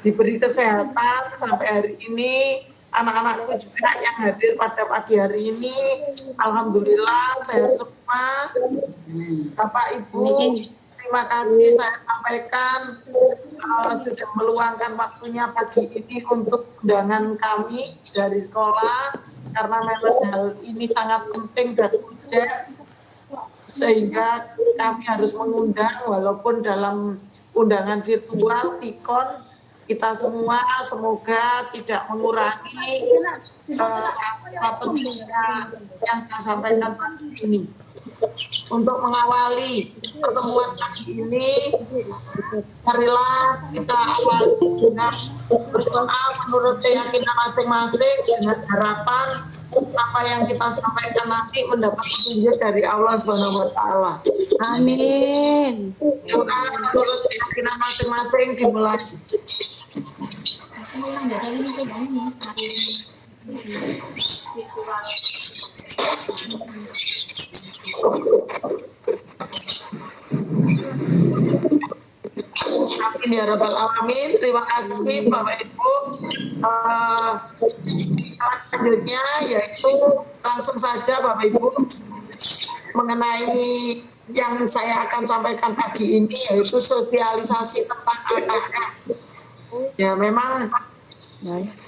diberi kesehatan sampai hari ini. Anak-anakku juga yang hadir pada pagi hari ini, alhamdulillah sehat semua. Bapak Ibu, terima kasih saya sampaikan sudah meluangkan waktunya pagi ini untuk undangan kami dari sekolah, karena memang hal ini sangat penting dan urgent, sehingga kami harus mengundang walaupun dalam undangan virtual, Pikon. Kita semua semoga tidak mengurangi apa yang saya sampaikan pagi ini. Untuk mengawali pertemuan pagi ini, marilah kita awali dengan berdoa menurut keyakinan masing-masing dengan harapan apa yang kita sampaikan nanti mendapat petunjuk dari Allah Subhanahu wa taala. Amin. Doa menurut keyakinan masing-masing dimulai. Amin ya rabbal alamin. Terima kasih Bapak Ibu. Selanjutnya yaitu langsung saja Bapak Ibu mengenai yang saya akan sampaikan pagi ini, yaitu sosialisasi tentang AKM. Ya memang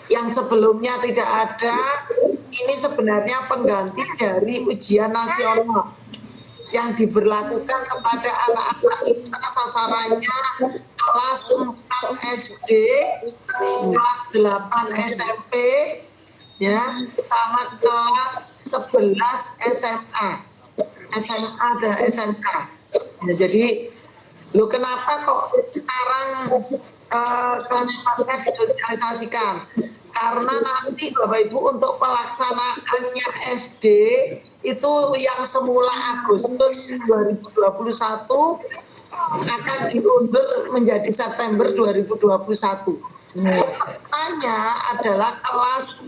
yang sebelumnya tidak ada, ini sebenarnya pengganti dari ujian nasional yang diberlakukan kepada anak-anak kita, sasarannya kelas 4 SD, kelas 8 SMP, ya, sama kelas 11 SMA dan SMK. Ya, jadi, kenapa kok sekarang kelas 4-nya disosialisasikan? Karena nanti Bapak Ibu untuk pelaksanaannya SD itu yang semula Agustus 2021 akan diundur menjadi September 2021. Pesertanya adalah kelas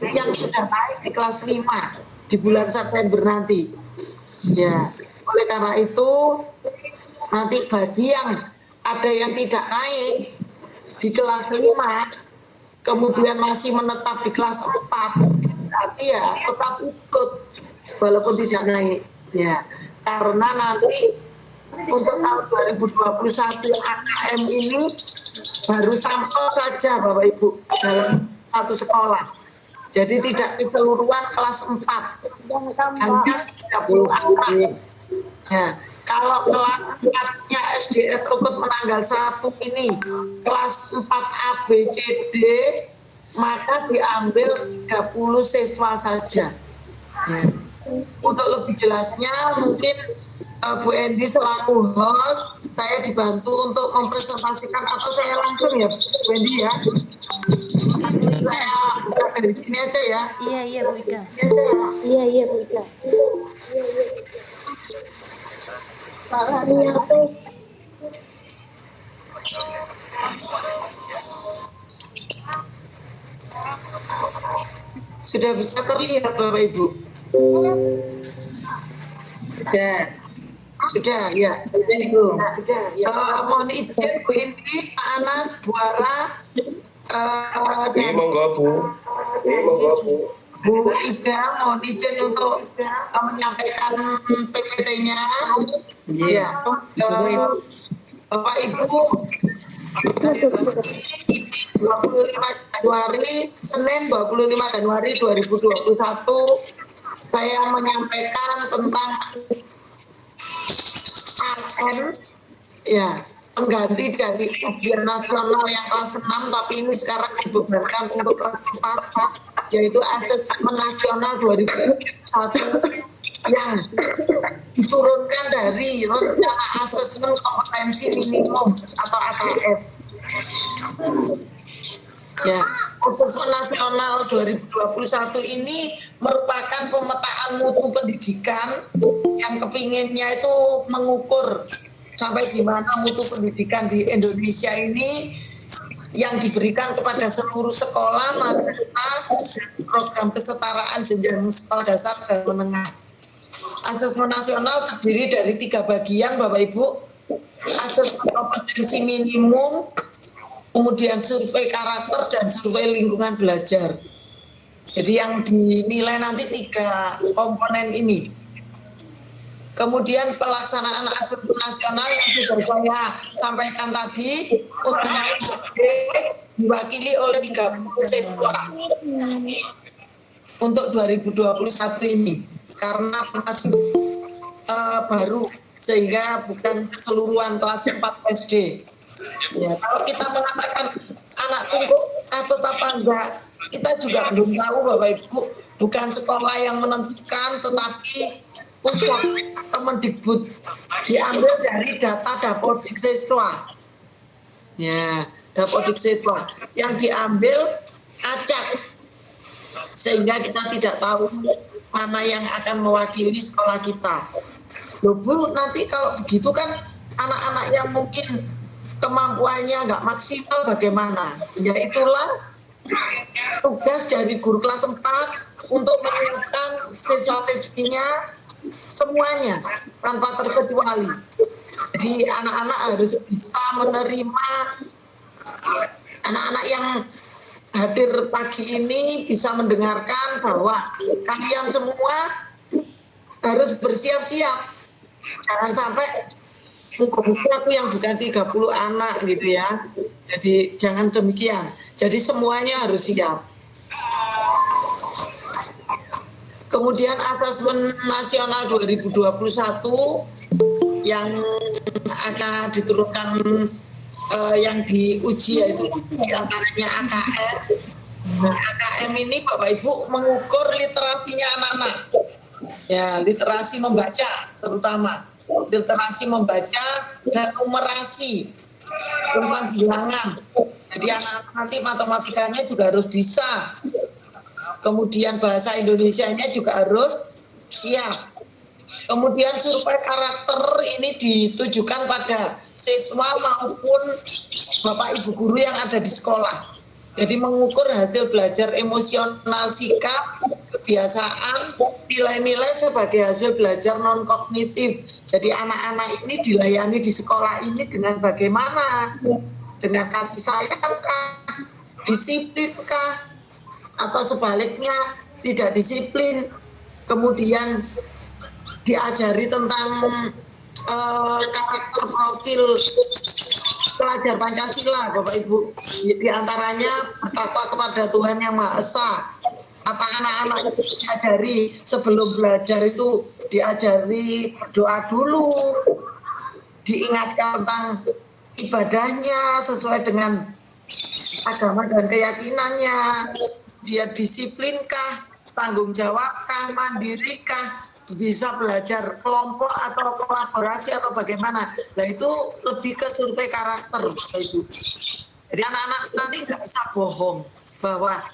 4 yang sudah naik di kelas 5 di bulan September nanti. Ya, oleh karena itu nanti bagi yang ada yang tidak naik di kelas 5 kemudian masih menetap di kelas 4, berarti ya tetap ikut walaupun tidak naik. Ya, karena nanti untuk tahun 2021 AKM ini baru sampel saja Bapak Ibu dalam satu sekolah. Jadi tidak keseluruhan kelas 4. Hanya 30 anak. Ya, kalau kelas 4-nya SDR Rukut Menanggal 1 ini kelas 4 ABCD, maka diambil 30 siswa saja. Ya. Untuk lebih jelasnya mungkin Bu Endi selaku host, saya dibantu untuk mempresentasikan, atau saya langsung ya Bu Endi ya? Saya buka dari sini aja ya. Iya Bu Ika. Iya Bu Ika. Sudah bisa terlihat Bapak Ibu? Sudah ya. Mohon izin Bu Indi, Pak Anas, Bu Ara, Bu Ida, mohon izin untuk menyampaikan PPT-nya. Ya. Bapak Ibu, 25 Januari, Senin 25 Januari 2021, saya menyampaikan tentang AN, ya, pengganti dari ujian nasional yang kelas 6, tapi ini sekarang dibebankan untuk kelas 4, yaitu asesmen nasional 2021 yang diturunkan dari rencana asesmen kompetensi minimum atau AKM. Ya, asesmen nasional 2021 ini merupakan pemetaan mutu pendidikan yang kepinginnya itu mengukur sampai di mana mutu pendidikan di Indonesia ini yang diberikan kepada seluruh sekolah madrasah program kesetaraan jenjang sekolah dasar dan menengah. Asesmen nasional terdiri dari 3 bagian Bapak Ibu. asesmen kompetensi minimum, kemudian survei karakter dan survei lingkungan belajar. Jadi yang dinilai nanti 3 komponen ini. Kemudian pelaksanaan asesmen nasional yang sudah saya sampaikan tadi untuk yang diwakili oleh 30 siswa untuk 2021 ini karena masih baru sehingga bukan keseluruhan kelas 4 SD. Ya, kalau kita mengatakan anak tunggu atau apa enggak, kita juga belum tahu Bapak Ibu, bukan sekolah yang menentukan, tetapi usul Kemendikbud diambil dari data Dapodik siswa. Ya, Dapodik siswa yang diambil acak, sehingga kita tidak tahu mana yang akan mewakili sekolah kita. Loh Bu, nanti kalau begitu kan anak-anak yang mungkin kemampuannya nggak maksimal bagaimana? Ya itulah tugas dari guru kelas 4 untuk menyiapkan siswa-siswinya semuanya tanpa terkecuali. Jadi anak-anak harus bisa menerima, anak-anak yang hadir pagi ini bisa mendengarkan bahwa kalian semua harus bersiap-siap. Jangan sampai muka-muka aku yang bukan 30 anak gitu ya. Jadi jangan demikian. Jadi semuanya harus siap. Kemudian asesmen nasional 2021 yang akan diturunkan yang diuji yaitu diantaranya AKM. Nah, AKM ini Bapak Ibu mengukur literasinya anak-anak. Ya, literasi membaca terutama. Literasi membaca dan numerasi tentang bilangan. Jadi anak-anak nanti matematikanya juga harus bisa. Kemudian bahasa Indonesianya juga harus siap. Kemudian survei karakter ini ditujukan pada siswa maupun Bapak Ibu guru yang ada di sekolah. Jadi mengukur hasil belajar emosional, sikap, kebiasaan, nilai-nilai sebagai hasil belajar non-kognitif. Jadi anak-anak ini dilayani di sekolah ini dengan bagaimana? Dengan kasih sayang kah? Disiplin kah? Atau sebaliknya tidak disiplin, kemudian diajari tentang karakter profil pelajar Pancasila, Bapak Ibu. Di antaranya bertakwa kepada Tuhan Yang Maha Esa. Apa anak-anak itu diajari sebelum belajar itu diajari berdoa dulu, diingatkan tentang ibadahnya sesuai dengan agama dan keyakinannya. Dia disiplinkah, tanggung jawabkah, mandirikah, bisa belajar kelompok atau kolaborasi atau bagaimana. Nah itu lebih ke survei karakter itu. Jadi anak-anak nanti nggak bisa bohong bahwa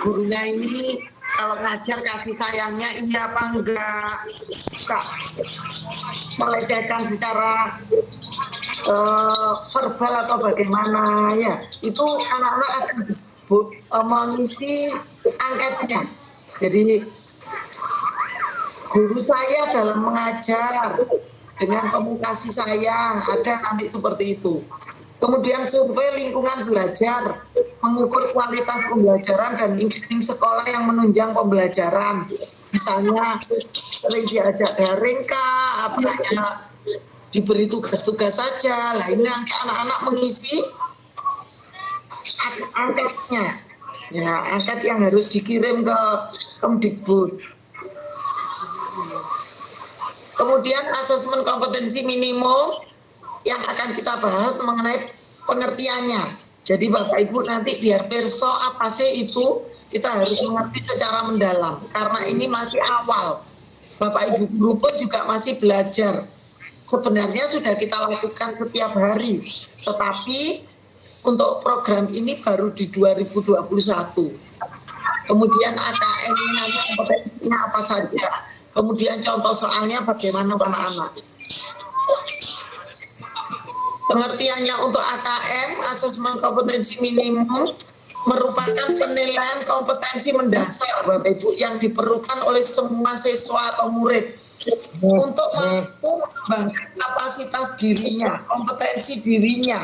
gurunya ini kalau ngajar kasih sayangnya ini apa enggak, suka melecehkan secara verbal atau bagaimana ya. Itu anak-anak akan mengisi angketnya. Jadi guru saya dalam mengajar dengan komunikasi sayang ada nanti seperti itu. Kemudian survei lingkungan belajar mengukur kualitas pembelajaran dan iklim sekolah yang menunjang pembelajaran. Misalnya sering diajak daring kah, apakah diberi tugas-tugas saja. Lah ini nanti anak-anak mengisi angketnya, ya angket yang harus dikirim ke Kemdikbud. Kemudian asesmen kompetensi minimum yang akan kita bahas mengenai pengertiannya. Jadi Bapak Ibu nanti biar perso apa sih itu kita harus mengerti secara mendalam karena ini masih awal. Bapak Ibu guru pun juga masih belajar. Sebenarnya sudah kita lakukan setiap hari, tetapi untuk program ini baru di 2021. Kemudian AKM ini nanti kompetensinya apa saja. Kemudian contoh soalnya bagaimana anak-anak. Pengertiannya untuk AKM, asesmen kompetensi minimum, merupakan penilaian kompetensi mendasar Bapak Ibu yang diperlukan oleh semua siswa atau murid untuk mampu mengembangkan kapasitas dirinya, kompetensi dirinya,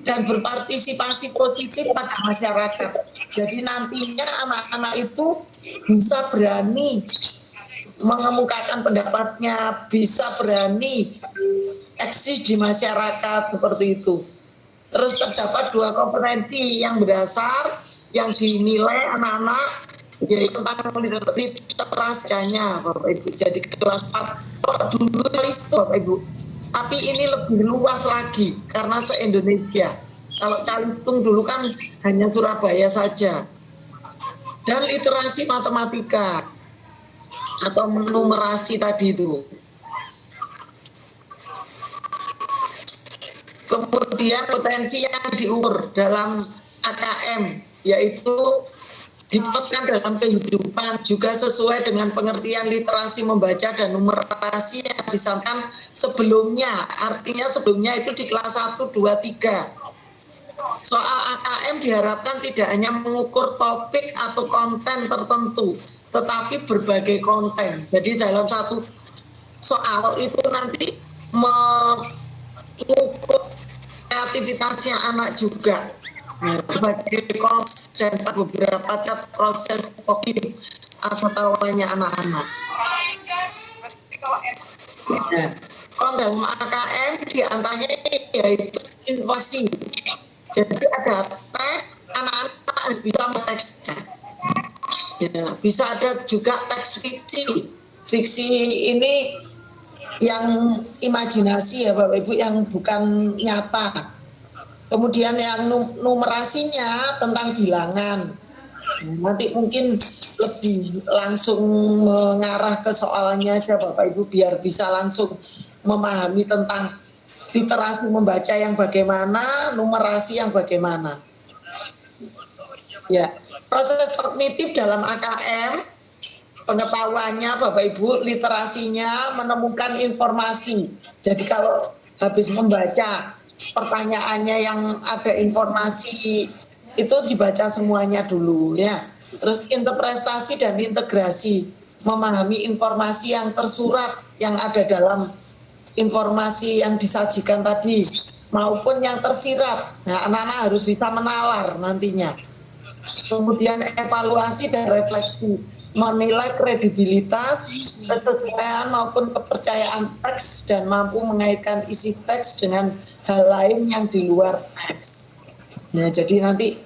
dan berpartisipasi positif pada masyarakat. Jadi nantinya anak-anak itu bisa berani mengemukakan pendapatnya, bisa berani eksis di masyarakat seperti itu. Terus terdapat 2 kompetensi yang berdasar yang dinilai anak-anak, yaitu tentang literasinya, Bapak Ibu. Jadi kelas 4 dulu itu Bapak Ibu. Tapi ini lebih luas lagi karena se-Indonesia. Kalau Calitung dulu kan hanya Surabaya saja. Dan literasi matematika atau numerasi tadi itu. Kemudian potensi yang diukur dalam AKM yaitu diterapkan dalam kehidupan juga sesuai dengan pengertian literasi membaca dan numerasi yang disampaikan sebelumnya. Artinya sebelumnya itu di kelas 1, 2, 3. Soal AKM diharapkan tidak hanya mengukur topik atau konten tertentu, tetapi berbagai konten. Jadi dalam satu soal itu nanti mengukur kreativitasnya anak juga. Sebagai proses dan beberapa proses kognitif atau tahuannya anak-anak. Nah, kalau dalam AKM diantaranya yaitu inovasi. Jadi ada tes, anak-anak harus bisa menteksnya. Ya, bisa ada juga teks fiksi. Fiksi ini yang imajinasi ya Bapak Ibu, yang bukan nyata. Kemudian yang numerasinya tentang bilangan. Nanti mungkin lebih langsung mengarah ke soalnya aja Bapak Ibu biar bisa langsung memahami tentang literasi membaca yang bagaimana, numerasi yang bagaimana. Ya, proses kognitif dalam AKM, pengetahuannya Bapak Ibu, literasinya menemukan informasi. Jadi kalau habis membaca pertanyaannya yang ada informasi itu dibaca semuanya dulu ya. Terus interpretasi dan integrasi, memahami informasi yang tersurat yang ada dalam informasi yang disajikan tadi maupun yang tersirat. Nah, anak-anak harus bisa menalar nantinya. Kemudian evaluasi dan refleksi, menilai kredibilitas, kesesuaian maupun kepercayaan teks dan mampu mengaitkan isi teks dengan hal lain yang di luar teks. Nah, jadi nanti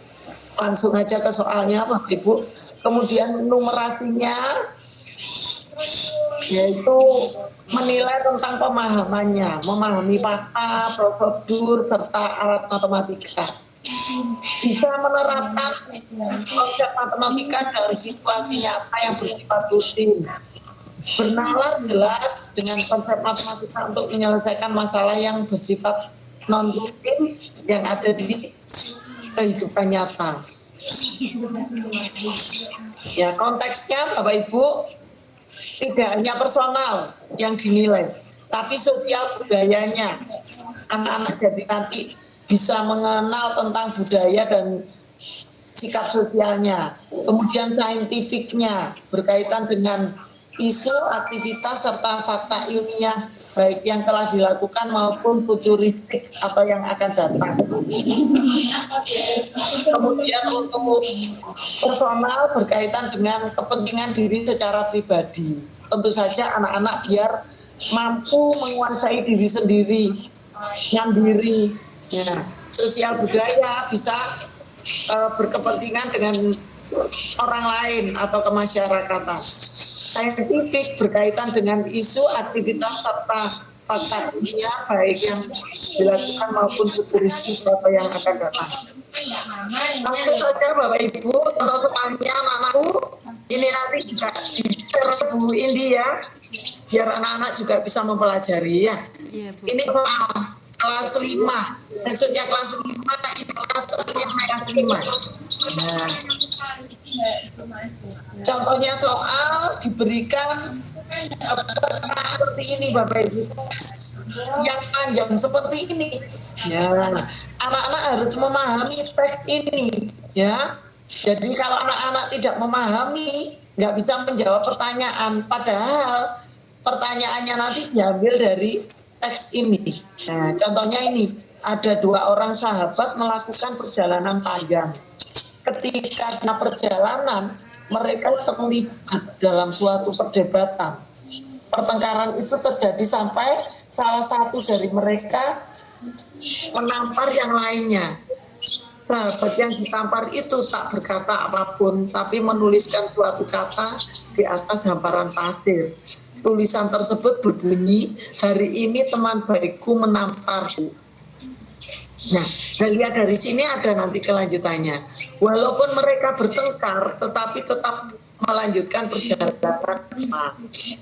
langsung aja ke soalnya Bapak Ibu. Kemudian numerasinya yaitu menilai tentang pemahamannya, memahami fakta, prosedur, serta alat matematika. Bisa menerapkan konsep matematika dalam situasi nyata yang bersifat rutin. Bernalar jelas dengan konsep matematika untuk menyelesaikan masalah yang bersifat non-rutin yang ada di kehidupan nyata. Ya, konteksnya Bapak Ibu tidak hanya personal yang dinilai, tapi sosial budayanya. Anak-anak jadi nanti bisa mengenal tentang budaya dan sikap sosialnya. Kemudian saintifiknya berkaitan dengan isu, aktivitas, serta fakta ilmiah, baik yang telah dilakukan maupun futuristik atau yang akan datang. Kemudian untuk personal berkaitan dengan kepentingan diri secara pribadi. Tentu saja anak-anak biar mampu menguasai diri sendiri, nyambiri. Ya, sosial budaya bisa berkepentingan dengan orang lain atau kemasyarakatan. Saintifik berkaitan dengan isu, aktivitas, serta fakta ilmiah baik yang dilakukan maupun futuristik atau yang akan datang. Langsung saja Bapak Ibu, untuk soalnya anak-anakku ini nanti juga di-share Bu Indi ya, biar anak-anak juga bisa mempelajari ya. Ini soal kelas 5, maksudnya kelas 5 ini kelas 5. Nah, contohnya soal diberikan seperti ini Bapak Ibu, yang panjang seperti ini. Ya, anak-anak harus memahami teks ini. Ya, jadi kalau anak-anak tidak memahami, nggak bisa menjawab pertanyaan. Padahal pertanyaannya nanti diambil dari teks ini. Nah, contohnya ini, ada 2 orang sahabat melakukan perjalanan panjang. Ketika perjalanan, mereka terlibat dalam suatu perdebatan. Pertengkaran itu terjadi sampai salah satu dari mereka menampar yang lainnya. Sahabat yang ditampar itu tak berkata apapun, tapi menuliskan suatu kata di atas hamparan pasir. Tulisan tersebut berbunyi, hari ini teman baikku menamparku. Nah, lihat dari sini ada nanti kelanjutannya. Walaupun mereka bertengkar, tetapi tetap melanjutkan perjalanan.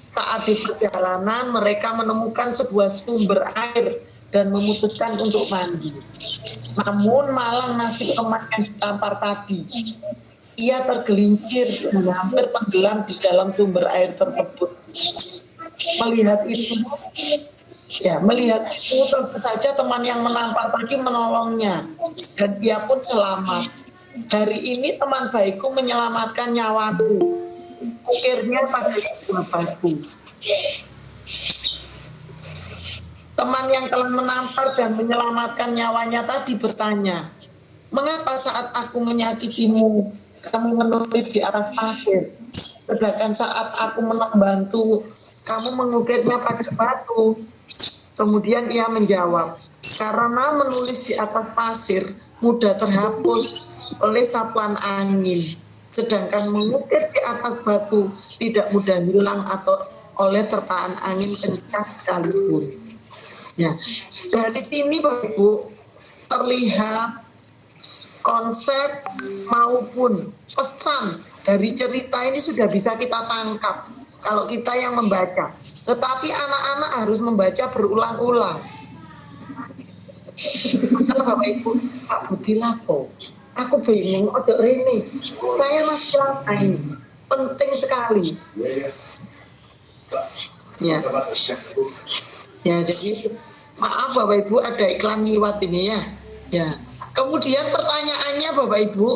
Saat di perjalanan, mereka menemukan sebuah sumber air dan memutuskan untuk mandi. Namun malang nasib teman yang ditampar tadi. Ia tergelincir dan hampir tenggelam di dalam sumber air tersebut. Melihat itu, tentu saja teman yang menampar tadi menolongnya dan dia pun selamat. Hari ini teman baikku menyelamatkan nyawaku. Ukirnya pada sebuah batu. Teman yang telah menampar dan menyelamatkan nyawanya tadi bertanya, mengapa saat aku menyakitimu, kamu menulis di atas pasir, sedangkan saat aku membantu, kamu mengukirnya pada batu? Kemudian ia menjawab, karena menulis di atas pasir mudah terhapus oleh sapuan angin, sedangkan mengukir di atas batu tidak mudah hilang atau oleh terpaan angin kencang sekalipun. Ya, dari sini Bapak Ibu terlihat konsep maupun pesan dari cerita ini sudah bisa kita tangkap kalau kita yang membaca. Tetapi anak-anak harus membaca berulang-ulang. Bapak Ibu, Pak Budi Lapo, aku bingung, odok ini, saya masih lama ini, penting sekali. Ya, jadi maaf Bapak Ibu ada iklan lewat ini ya. Ya. Kemudian pertanyaannya Bapak Ibu,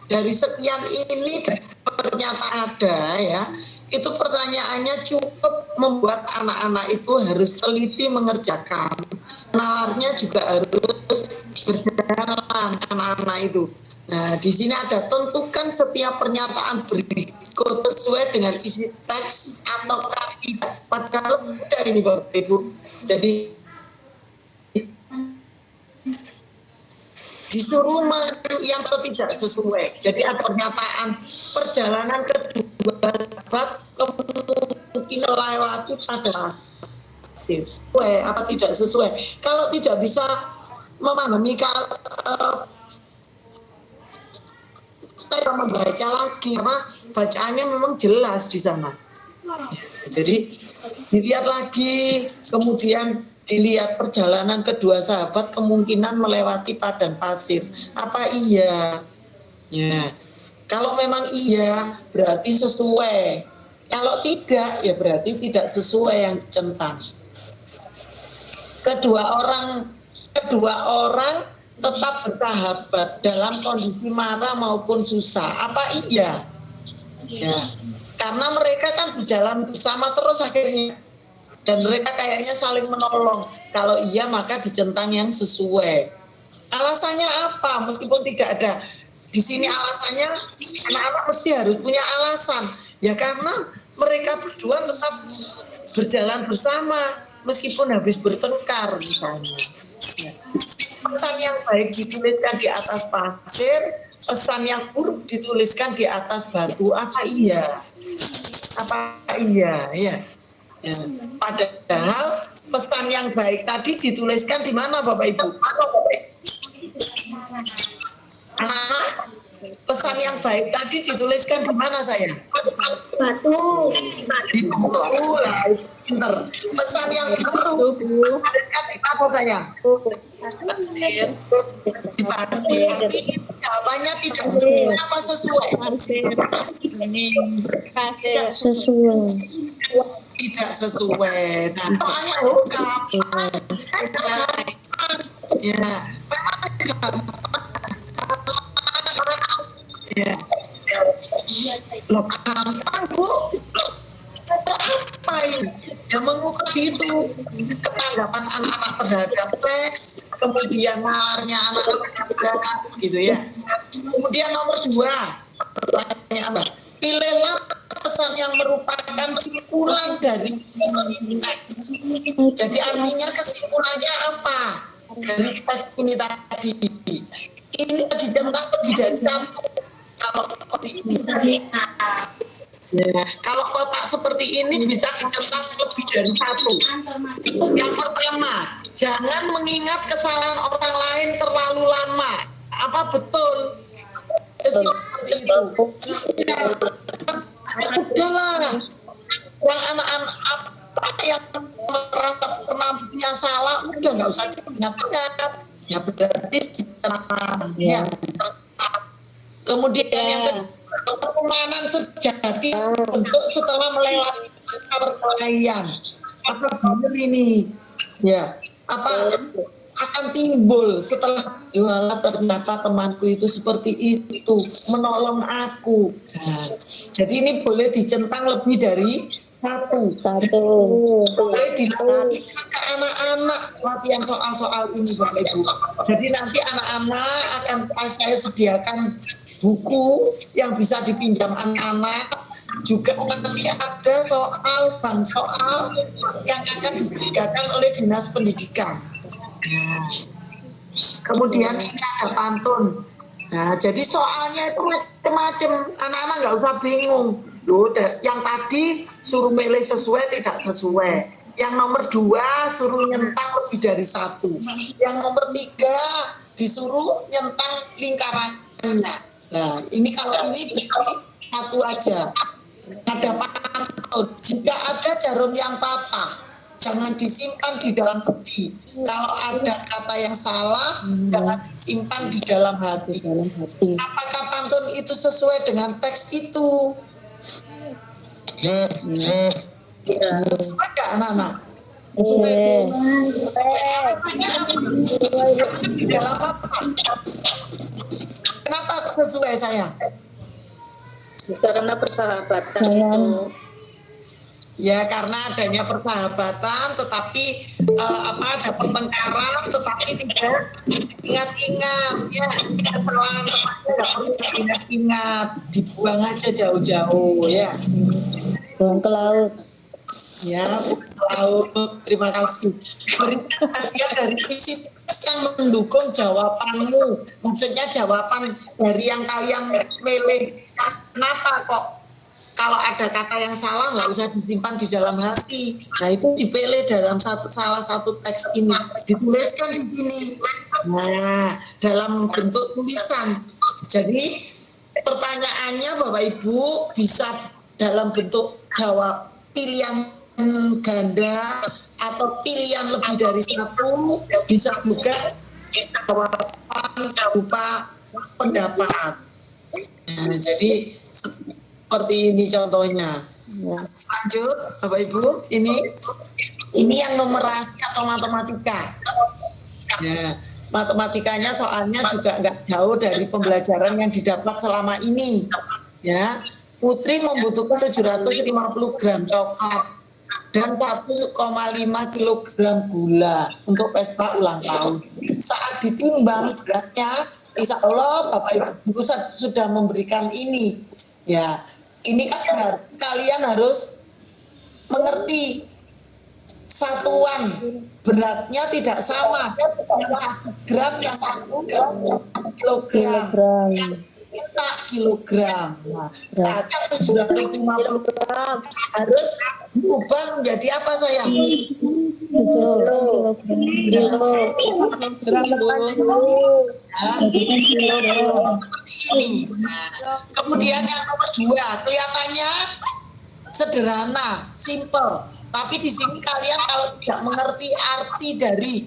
dari sekian ini ternyata ada ya. Itu pertanyaannya cukup membuat anak-anak itu harus teliti mengerjakan. Nalarnya juga harus berjalan anak-anak itu. Nah, di sini ada tentukan setiap pernyataan berikut sesuai dengan isi teks atau tidak. Padahal mudah ini Bapak Ibu. Jadi disuruh yang tidak sesuai. Jadi ada pernyataan perjalanan kedua sahabat kemungkinan melewati pada sesuai apa tidak sesuai. Kalau tidak bisa memahami saya membaca lagi karena bacaannya memang jelas di sana. Jadi dilihat lagi, kemudian dilihat perjalanan kedua sahabat kemungkinan melewati padang pasir. Apa iya? Ya. Kalau memang iya, berarti sesuai. Kalau tidak, ya berarti tidak sesuai yang centang. Kedua orang tetap bersahabat dalam kondisi marah maupun susah. Apa iya? Ya. Karena mereka kan berjalan bersama terus akhirnya. Dan mereka kayaknya saling menolong. Kalau iya maka dicentang yang sesuai. Alasannya apa? Meskipun tidak ada di sini alasannya, anak-anak mesti harus punya alasan. Ya karena mereka berdua tetap berjalan bersama meskipun habis bertengkar misalnya. Ya. Pesan yang baik dituliskan di atas pasir, pesan yang buruk dituliskan di atas batu. Apa iya? Apa iya? Ya. Ya. Padahal pesan yang baik tadi dituliskan di mana Bapak Ibu? Pesan yang baik tadi dituliskan di mana saya? Batu. Di buku lah, pinter. Pesan yang buruk dituliskan di mana saya? Pasir. Di pasir. Jawabannya tidak sesuai apa sesuai? Pasir. Sesuai. Tidak sesuai. Nah, soalnya logam. Ya, ya. Lo gampang Bu. Apa apa ini? Ya mengukur itu ketanggapan anak-anak terhadap teks, kemudian nalarnya anak-anak gitu ya. Kemudian nomor 2, pertanyaan apa? Pilihlah pesan yang merupakan simpulan dari isi teks. Jadi artinya kesimpulannya apa dari teks ini tadi? Ini dicetak lebih dari 1 kalau seperti ini. Ya, kalau kotak seperti ini bisa dicetak lebih dari 1. Yang pertama, jangan mengingat kesalahan orang lain terlalu lama. Apa betul? Seperti itu. Udahlah, yang anak-anak apa yang merasa pernah punya salah, udah nggak usah diingat-ingat. Ya berarti ya. Kemudian yang kedua, pertemanan sejati untuk setelah melewati masa perkelahian. Apa benar ini? Ya, apa akan timbul setelah jualan ternyata temanku itu seperti itu, menolong aku. Nah, jadi ini boleh dicentang lebih dari 1. Boleh dilakukan ke anak-anak latihan soal-soal ini Bapak Ibu. Jadi nanti anak-anak akan saya sediakan buku yang bisa dipinjam anak-anak, juga nanti ada bank soal yang akan disediakan oleh Dinas Pendidikan. Kemudian ini ada pantun. Nah, jadi soalnya itu macam-macam, anak-anak nggak usah bingung. Loh, yang tadi suruh milih sesuai tidak sesuai. Yang nomor 2 suruh nyentang lebih dari 1. Yang nomor 3 disuruh nyentang lingkarannya. Nah, ini kalau ini berarti 1 aja. Ada pantun. Jika ada jarum yang patah, jangan disimpan di dalam peti. Kalau ada kata yang salah, jangan disimpan di dalam hati. Apakah pantun itu sesuai dengan teks itu? Sesuai nggak anak-anak? Di dalam apa? Kenapa sesuai saya? Karena persahabatan itu. Ya karena adanya persahabatan, tetapi ada pertengkaran, tetapi tidak ingat-ingat. Ya kesalahan teman tidak perlu diingat-ingat, dibuang aja jauh-jauh ya. Buang ke laut. Ya, ke laut. Terima kasih. Berikan hadiah dari isi teks yang mendukung jawabanmu. Maksudnya jawaban dari yang kalian milih. Kenapa kok? Kalau ada kata yang salah nggak usah disimpan di dalam hati. Nah itu dipilih dalam salah satu teks ini, dituliskan di sini. Nah dalam bentuk tulisan. Jadi pertanyaannya Bapak Ibu bisa dalam bentuk jawab pilihan ganda atau pilihan lebih dari 1, bisa juga jawaban berupa pendapat. Nah, jadi seperti ini contohnya. Lanjut Bapak Ibu, ini yang numerasi atau matematika. Ya, matematikanya soalnya juga nggak jauh dari pembelajaran yang didapat selama ini. Ya, Putri membutuhkan 750 gram coklat dan 1,5 kilogram gula untuk pesta ulang tahun. Saat ditimbang beratnya, insya Allah Bapak Ibu sudah memberikan ini. Ya, ini kan kalian harus mengerti satuan beratnya tidak sama. Yang 1 gram, yang 1 kilogram. Kita kilogram. Nah, 750 gram harus berubah menjadi apa sayang? Kemudian yang nomor 2 kelihatannya sederhana, simple. Tapi di sini kalian kalau tidak mengerti arti dari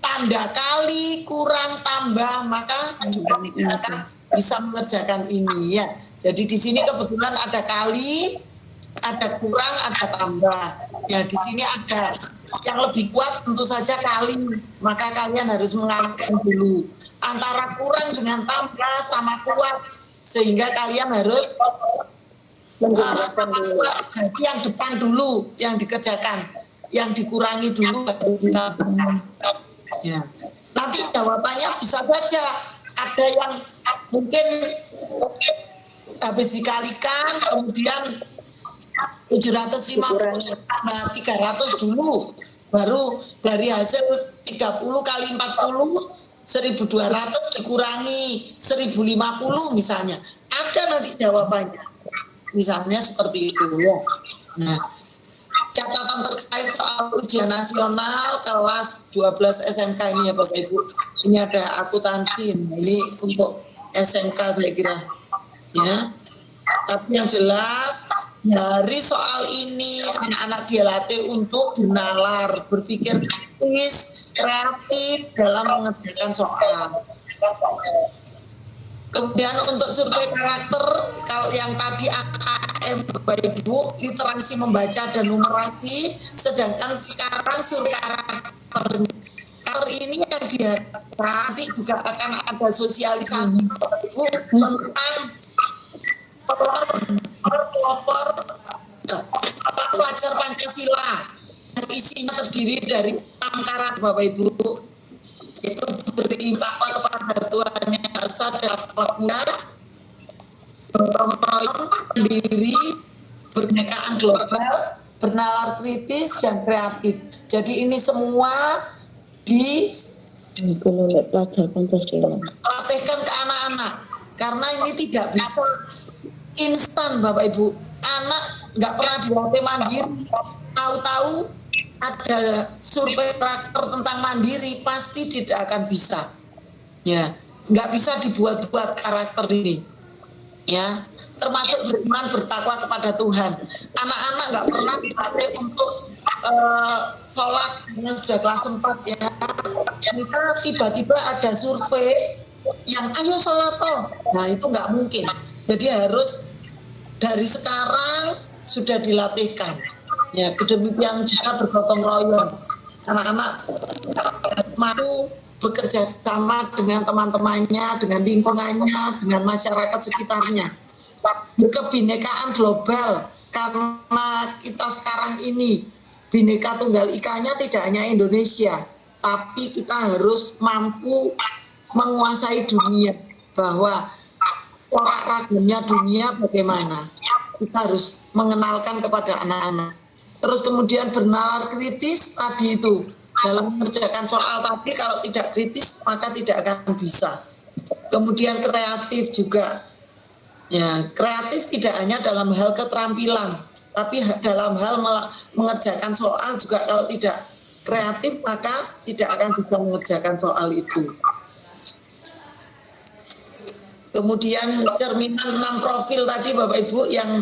tanda kali, kurang, tambah, maka juga tidak akan bisa mengerjakan ini ya. Jadi di sini kebetulan ada kali, ada kurang, ada tambah. Ya di sini ada yang lebih kuat tentu saja kali. Maka kalian harus mengalihkan dulu antara kurang dengan tambah sama kuat, sehingga kalian harus Menjelaskan dulu. Berarti yang depan dulu yang dikerjakan, yang dikurangi dulu baru ditambahkan. Ya. Nanti jawabannya bisa saja ada yang mungkin habis dikalikan kemudian 750 tambah 300 dulu, baru dari hasil 30 kali 40 1.200 dikurangi 1.050 misalnya, ada nanti jawabannya misalnya seperti itu. Nah, catatan terkait soal ujian nasional kelas 12 SMK ini ya Bapak Ibu, ini ada akuntansi, ini untuk SMK saya kira ya. Tapi yang jelas dari soal ini anak-anak dilatih untuk bernalar, berpikir kritis, kreatif dalam mengerjakan soal. Kemudian untuk survei karakter, kalau yang tadi AKM Bapak Ibu, literasi membaca dan numerasi, sedangkan sekarang survei karakter ini yang diharapkan nanti juga akan ada sosialisasi Bapak Ibu tentang pelopor pelajar Pancasila yang isinya terdiri dari 6 karakter Bapak Ibu, itu berimbang kepada Tuhan Yang Esa dan akhlaknya, gotong royong, pendiri, berkebinekaan global, bernalar kritis dan kreatif. Jadi ini semua pelajar Pancasila dilatihkan ke anak-anak, karena ini tidak bisa instan Bapak Ibu. Anak nggak pernah dilatih mandiri, tahu-tahu ada survei karakter tentang mandiri pasti tidak akan bisa. Ya, nggak bisa dibuat-buat karakter ini. Ya, termasuk beriman bertakwa kepada Tuhan. Anak-anak nggak pernah dilatih untuk sholat yang sudah kelas 4 ya. Kita tiba-tiba ada survei yang ayo sholat toh. Nah itu nggak mungkin. Jadi harus dari sekarang sudah dilatihkan. Ya, kedemikian juga bergotong royong. Anak-anak mau bekerja sama dengan teman-temannya, dengan lingkungannya, dengan masyarakat sekitarnya. Berkebinekaan global, karena kita sekarang ini Bhinneka Tunggal Ika-nya tidak hanya Indonesia, tapi kita harus mampu menguasai dunia, bahwa pola ragamnya dunia bagaimana. Kita harus mengenalkan kepada anak-anak. Terus kemudian bernalar kritis tadi itu, dalam mengerjakan soal tadi kalau tidak kritis maka tidak akan bisa. Kemudian kreatif juga. Ya, kreatif tidak hanya dalam hal keterampilan, tapi dalam hal mengerjakan soal juga kalau tidak kreatif maka tidak akan bisa mengerjakan soal itu. Kemudian cerminan 6 profil tadi Bapak Ibu yang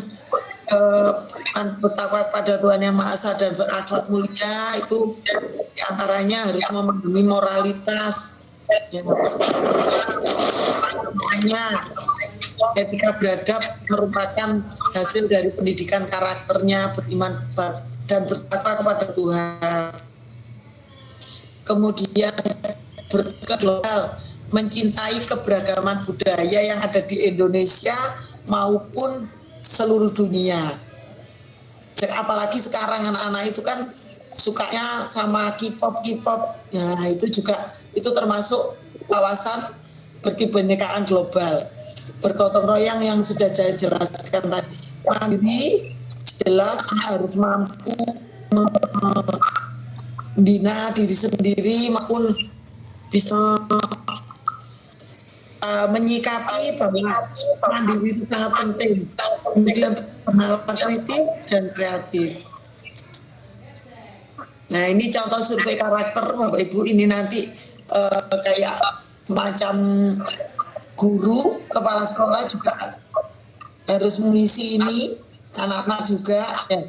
bertakwa pada Tuhan Yang Maha Esa dan berakhlak mulia, itu diantaranya harus memahami moralitas, etika beradab merupakan hasil dari pendidikan karakternya, beriman dan bertakwa kepada Tuhan. Kemudian berglobal, mencintai keberagaman budaya yang ada di Indonesia maupun seluruh dunia. Apalagi sekarang anak-anak itu kan sukanya sama K-pop, ya itu juga itu termasuk kawasan berkebinekaan global. Bergotong royong yang sudah saya jelaskan tadi. Mandiri jelas harus mampu membina diri sendiri maupun bisa menyikapi bahwa mandiri itu sangat penting. Kemudian bernalar kritis dan kreatif. Nah ini contoh survei karakter Bapak Ibu, ini nanti kayak semacam guru, kepala sekolah juga harus mengisi ini, anak-anak juga. Ya.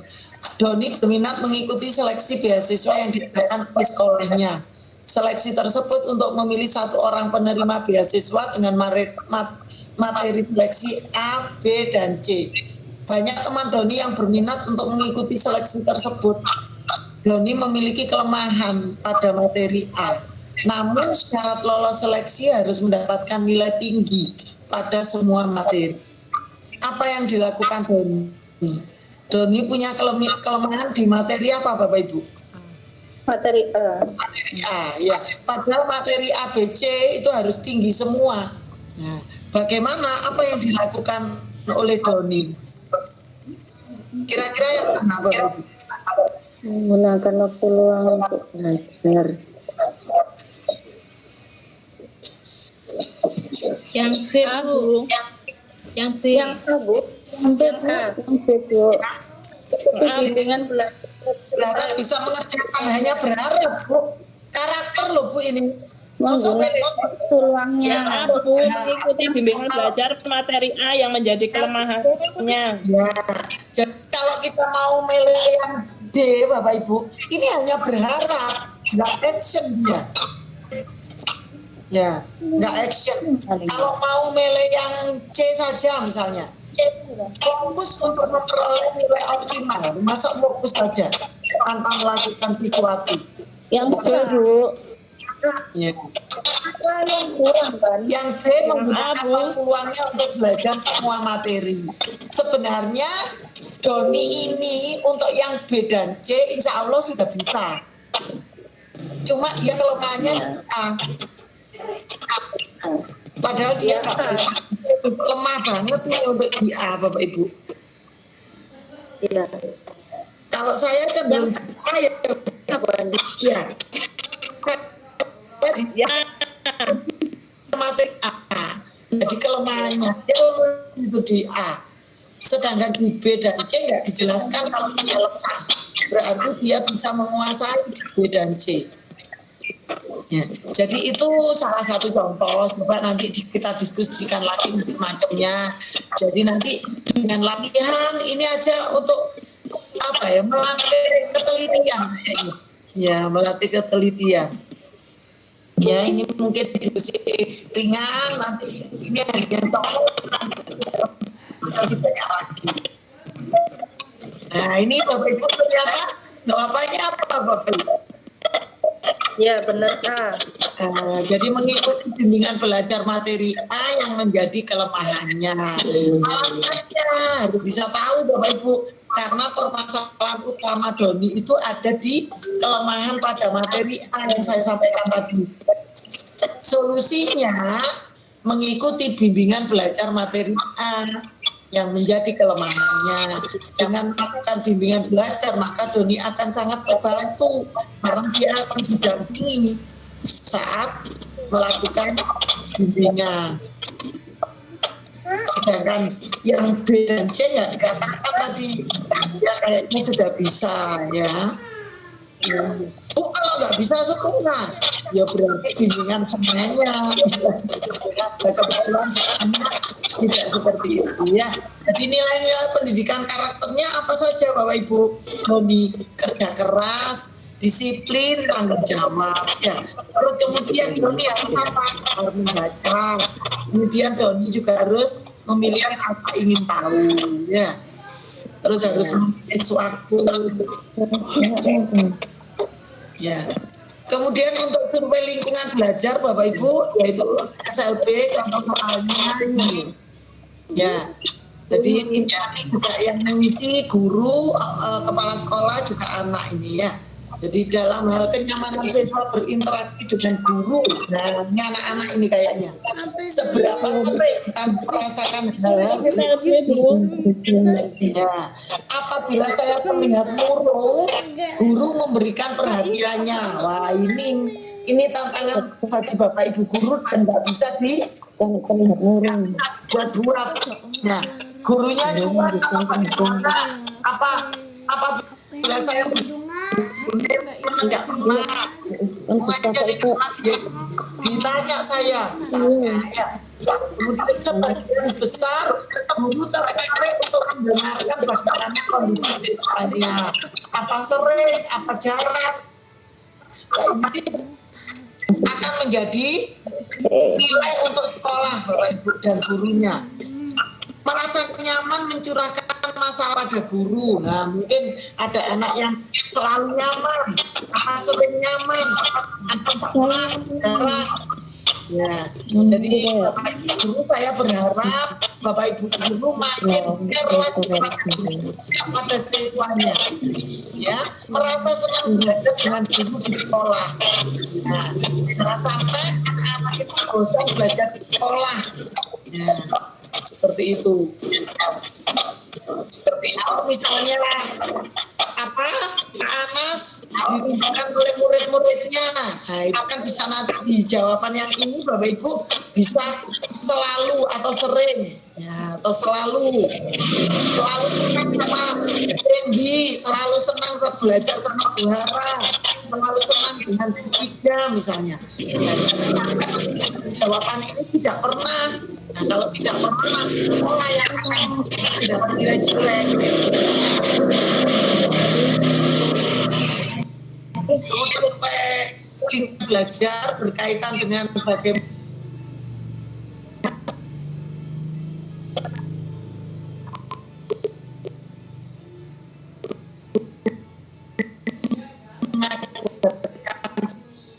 Doni berminat mengikuti seleksi beasiswa yang diadakan di sekolahnya. Seleksi tersebut untuk memilih 1 orang penerima beasiswa dengan materi seleksi A, B, dan C. Banyak teman Doni yang berminat untuk mengikuti seleksi tersebut. Doni memiliki kelemahan pada materi A. Namun syarat lolos seleksi harus mendapatkan nilai tinggi pada semua materi. apa yang dilakukan Doni? Doni punya kelemahan di materi apa Bapak Ibu? Materi A. Materi A, ya. Padahal materi A, B, C itu harus tinggi semua. Nah, bagaimana apa yang dilakukan oleh Doni? Kira-kira yang kenapa Bapak Ibu? Menggunakan waktu luang untuk belajar. Yang B, Bu. Yang B. Yang A, Bu. Yang B, Yang A. Yang B, Bu. Bimbingan belajar. Berharap bisa mengerjakan, hanya berharap Bu. Karakter loh Bu ini. Menggunakan waktu luangnya. Ya, Bu, mengikuti bimbingan belajar materi A yang menjadi kelemahannya. Ya, jadi kalau kita mau milih yang D Bapak Ibu, ini hanya berharap, nggak action ya. Ya, nggak action. Kalau mau milih yang C saja misalnya, fokus untuk memperoleh nilai optimal, masa fokus saja tanpa melakukan sesuatu. Yang B, Bu. Ya. Yang kurang kan? Yang B menggunakan waktu luangnya untuk belajar semua materi. Sebenarnya Doni ini untuk yang B dan C insya Allah sudah bisa. Cuma dia kelemahannya di A. Padahal dia lemah banget nih untuk di A Bapak Ibu. Iya. Kalau saya cenderung A ya. Ya. Ya, Matematik A. Jadi kelemahannya itu di A. Sedangkan di B dan C nggak dijelaskan kalau dia lemah. Berarti dia bisa menguasai di B dan C. Ya, jadi itu salah satu contoh. Coba nanti kita diskusikan lagi macamnya. Jadi nanti dengan latihan ini aja untuk apa ya, melatih ketelitian. Ya, melatih ketelitian. Ya, ini mungkin diskusi ringan nanti. Ini hanya contoh. Lebih banyak lagi. Nah, ini Bapak Ibu ternyata jawabannya apa Bapak Ibu? Ya, benar A. Jadi mengikuti bimbingan belajar materi A yang menjadi kelemahannya. Alasannya harus bisa tahu Bapak Ibu, karena permasalahan utama Doni itu ada di kelemahan pada materi A yang saya sampaikan tadi. Solusinya mengikuti bimbingan belajar materi A yang menjadi kelemahannya. Dengan melakukan bimbingan belajar, maka Doni akan sangat terbantu karena dia akan didampingi saat melakukan bimbingan. Sedangkan yang B dan C ya dikatakan tadi ya kayaknya sudah bisa ya. Oh, kalau nggak bisa semua, ya berarti bimbingan semuanya. Kebetulan tidak seperti itu ya. Jadi nilai-nilai pendidikan karakternya apa saja Bapak Ibu? Doni kerja keras, disiplin, tanggung jawab ya. Terus kemudian Doni harus apa? Harus membaca. Kemudian Doni juga harus memiliki apa ingin tahu ya. Terus harus memiliki suatu ya. Kemudian untuk survei lingkungan belajar Bapak Ibu yaitu SLB contoh soalnya ini. Ya. Jadi ini juga yang mengisi guru, kepala sekolah juga anak ini ya. Jadi dalam hal kenyamanan siswa berinteraksi dengan guru, nah ini anak-anak ini kayaknya. Seberapa sering kamu merasakan hal-hal ya. Apabila saya melihat murung, guru memberikan perhatiannya. Wah ini tantangan bagi Bapak Ibu guru dan nggak bisa terlihat murung. buat. Nah, gurunya cuma apabila saya tidak pernah ditanya saya ya. Kemudian sebagian besar guru tertarik untuk mendengarkan bagaimana kondisi siswanya, apa sering, apa jarak. Nah, ini akan menjadi nilai untuk sekolah Bapak Ibu dan gurunya. Merasa nyaman mencurahkan masalah pada guru. Nah, mungkin ada anak yang selalu nyaman, sama sering nyaman, ada Ya, jadi Bapak Ibu guru saya berharap Bapak Ibu guru makin pada siswanya, ya, merasa senang belajar dengan guru di sekolah. Nah, jangan sampai anak-anak itu bosan belajar di sekolah. Ya, seperti itu. Seperti apa misalnya apa Pak Anas diujikan oleh murid-muridnya, nah itu kan bisa nanti di jawaban yang ini Bapak Ibu bisa selalu atau sering, ya, atau selalu senang sama Dendi, selalu senang belajar sama Bu Hara, selalu senang dengan Bu Ida misalnya. Ya, jawaban ini tidak pernah. Nah, kalau tidak pernah, sekolah yang akan dapat nilai jelek. Kemudian supaya belajar berkaitan dengan bagaimana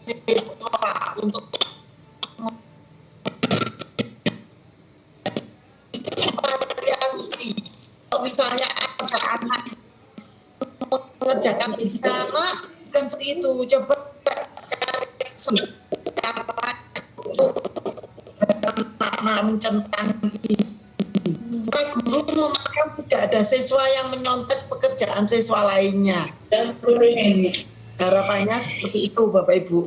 siswa untuk variasi. Kalau misalnya ada anak mengerjakan di sana, kan seperti itu. Coba cari cara mencentang ini. Supaya guru memastikan tidak ada siswa yang menyontek pekerjaan siswa lainnya. Harapannya seperti itu Bapak Ibu.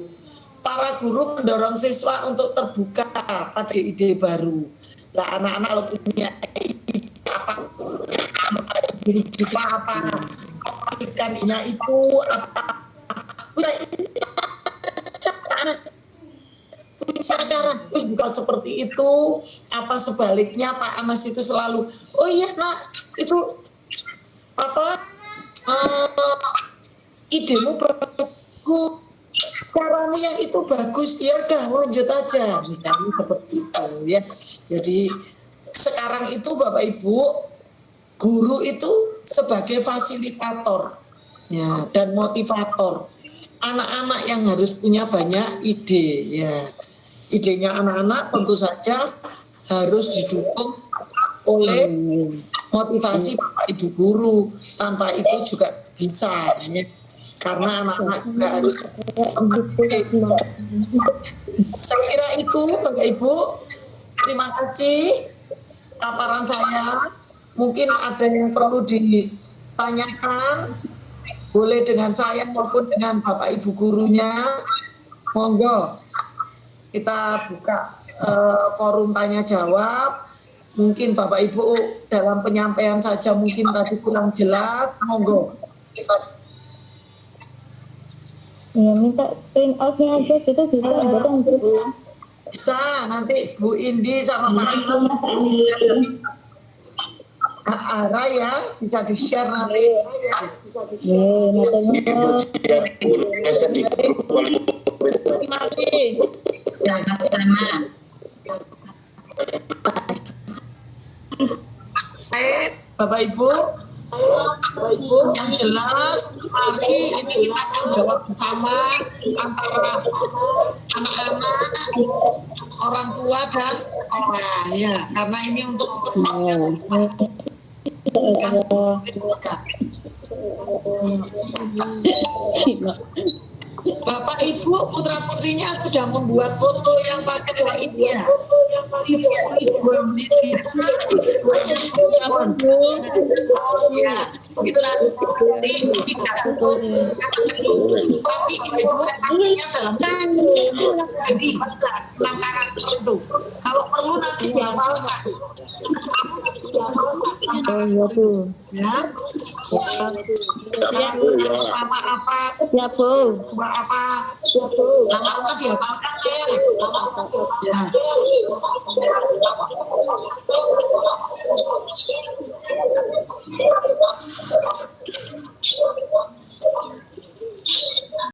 Para guru mendorong siswa untuk terbuka pada ide baru. Lah anak-anak kalau punya ide apa, siswa apa, ikannya itu apa, punya cara, terus bukan seperti itu. Apa sebaliknya Pak Anas itu selalu, oh iya nak, itu apa, idemu bagus, caramu yang itu bagus, ya udah lanjut aja, misalnya seperti itu ya. Jadi sekarang itu Bapak Ibu, guru itu sebagai fasilitator ya dan motivator. Anak-anak yang harus punya banyak ide ya. Idenya anak-anak tentu saja harus didukung oleh motivasi Bapak Ibu guru. Tanpa itu juga bisa ya. Karena anak-anak juga harus saya kira itu Bapak Ibu. Terima kasih paparan saya. Mungkin ada yang perlu ditanyakan, boleh dengan saya maupun dengan Bapak Ibu gurunya. Monggo kita buka forum tanya jawab. Mungkin Bapak Ibu dalam penyampaian saja mungkin tadi kurang jelas. Monggo Ya minta print outnya aja kita bisa bukan Bu. bisa nanti Bu Indi sama Pak Ara ya bisa di share nanti. Ya sama. Bapak Ibu yang jelas mari ini kita akan jawab bersama antara anak-anak, orang tua dan orang ya, karena ini untuk Bapak Ibu putra putrinya sudah membuat foto yang pakai ini ya. Ya, itu nanti kita untuk tapi ibu hasilnya dalam jadi 6 karakter itu. Kalau perlu nanti dihafalkan. Oh iya Bu. Ya. Nama apa? Ya Bu. Coba apa? Nama apa dihafalkan ya? Ya.